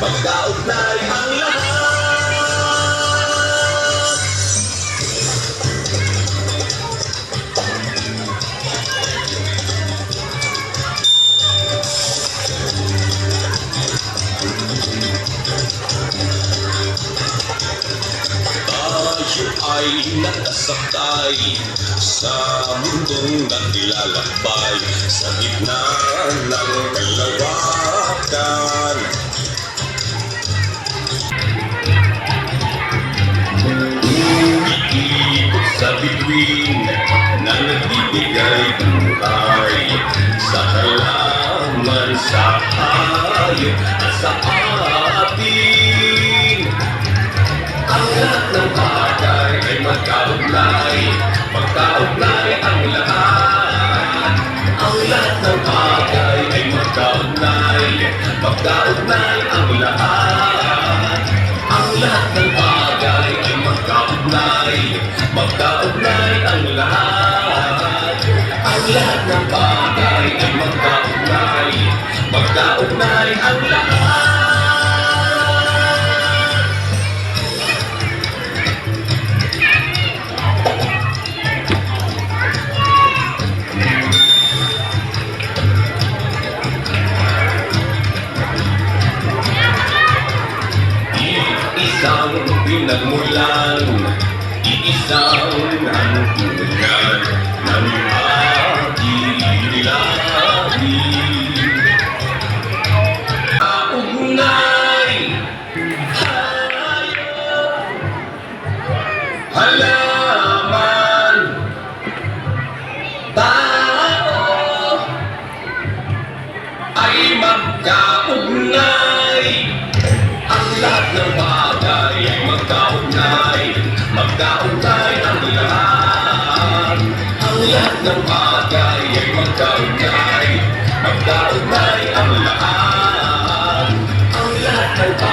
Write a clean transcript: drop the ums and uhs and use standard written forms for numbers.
magkaugnay ang lahat. Tayo ay nakasakay sa mundong naglalakbay sa gitna ng kalawakan. Umiikot sa bituin na nagbibigay buhay sa halaman, sa hayop at sa atin. Ang lahat ng bagay ay magkaugnay, magkaugnay ang lahat. Ang lahat ng bagay ay magkaugnay, magkaugnay ang lahat. Ang lahat ng bagay ay magkaugnay, magkaugnay ang lahat. Ang lahat ng bagay ay magkaugnay, magkaugnay ang lahat. Isang pinagmulan, iisang nangtulad ng ating labi. Kaugnay, hayop, halaman, tao ay magkaugnay. Ang lahat ng bagay ay magkaugnay, magkaugnay ang lahat. Ang lahat ng bagay ay magkaugnay, magkaugnay ang lahat. Ang lahat ng bagay